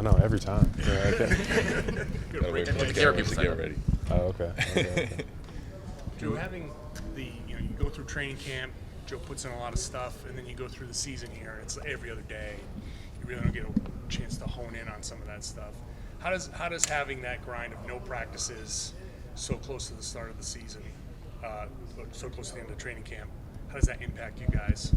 know, every time. Yeah, okay. Get ready. Oh, okay. Jrue, having you go through training camp, Joe puts in a lot of stuff, and then you go through the season here, and it's every other day. You really don't get a chance to hone in on some of that stuff. How does having that grind of no practices so close to the start of the season, so close to the end of training camp, how does that impact you guys?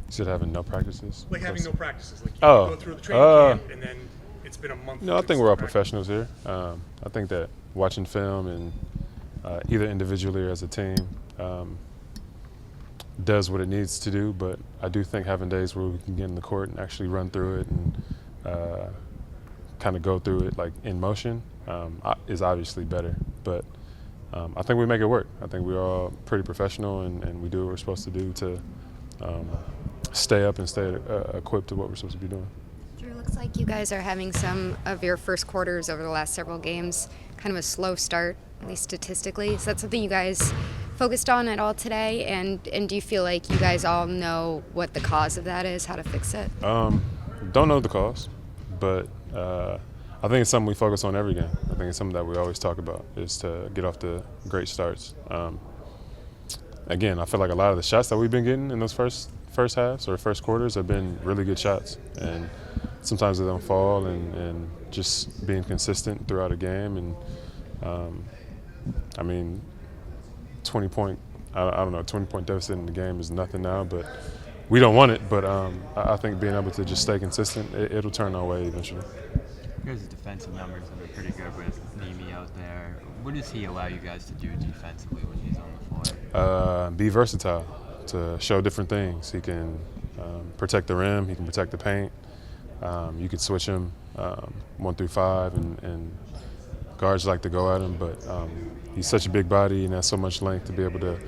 You said having no practices? Like having no practices. Like you go through the training camp, and then it's been a month. No, I think we're all professionals here. I think that watching film and either individually or as a team does what it needs to do, but I do think having days where we can get in the court and actually run through it and kind of go through it like in motion is obviously better. But I think we make it work. I think we're all pretty professional and we do what we're supposed to do to stay up and stay equipped to what we're supposed to be doing. Jrue, looks like you guys are having some of your first quarters over the last several games kind of a slow start, at least statistically. Is that something you guys focused on at all today? And do you feel like you guys all know what the cause of that is, how to fix it? Don't know the cause, but I think it's something we focus on every game. I think it's something that we always talk about, is to get off to great starts. Again, I feel like a lot of the shots that we've been getting in those first halves or first quarters have been really good shots. And sometimes they don't fall, and just being consistent throughout a game. And I mean, 20-point deficit in the game is nothing now, but we don't want it. But I think being able to just stay consistent, it'll turn our way eventually. You guys' defensive numbers have been pretty good with Nimi out there. What does he allow you guys to do defensively when he's on the floor? Be versatile, to show different things. He can protect the rim, he can protect the paint. You could switch him 1 through 5, and guards like to go at him, but he's such a big body and has so much length to be able to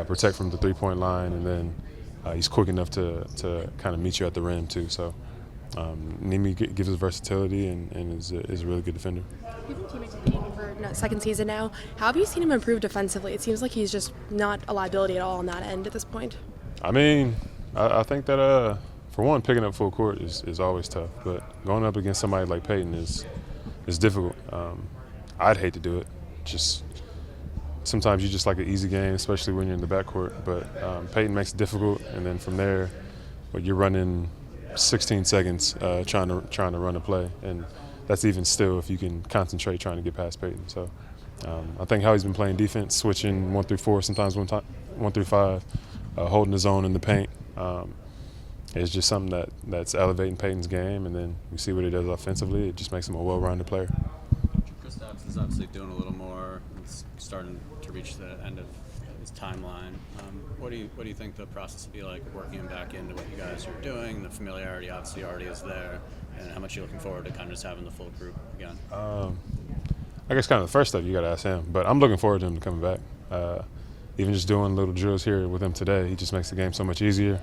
protect from the three-point line, and then he's quick enough to kind of meet you at the rim too. So Nimi gives us versatility and is a really good defender. You've been teammates with Nimi for second season now. How have you seen him improve defensively? It seems like he's just not a liability at all on that end at this point. I mean, I think that for one, picking up full court is always tough, but going up against somebody like Peyton is difficult. I'd hate to do it. Just sometimes you just like an easy game, especially when you're in the backcourt. But Peyton makes it difficult, and then from there, you're running 16 seconds trying to run a play, and that's even still if you can concentrate trying to get past Peyton. So I think how he's been playing defense, switching 1 through 4, sometimes 1 through 5, holding his own in the paint. It's just something that's elevating Peyton's game, and then we see what he does offensively. It just makes him a well-rounded player. Kristaps is obviously doing a little more. It's starting to reach the end of his timeline. What do you think the process will be like working him back into what you guys are doing? The familiarity obviously already is there, and how much you're looking forward to kind of just having the full group again? I guess kind of the first step you got to ask him, but I'm looking forward to him coming back. Even just doing little drills here with him today, he just makes the game so much easier.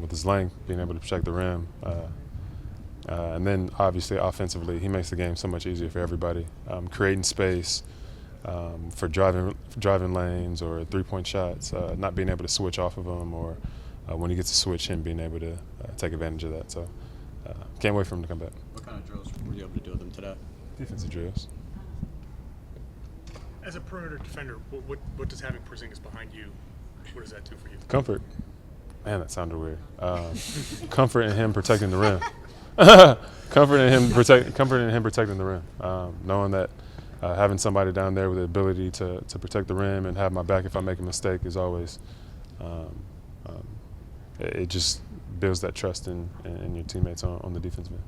With his length, being able to protect the rim. And then, obviously, offensively, he makes the game so much easier for everybody. Creating space for driving lanes or three-point shots, not being able to switch off of them, or when he gets to switch, him being able to take advantage of that. So can't wait for him to come back. What kind of drills were you able to do with him today? Defensive drills. As a perimeter defender, what does having Porzingis behind you, what does that do for you? Comfort. Man, that sounded weird. Comfort in him protecting the rim. Comfort in him protecting the rim. Knowing that having somebody down there with the ability to protect the rim and have my back if I make a mistake is always. It just builds that trust in your teammates on the defensive end.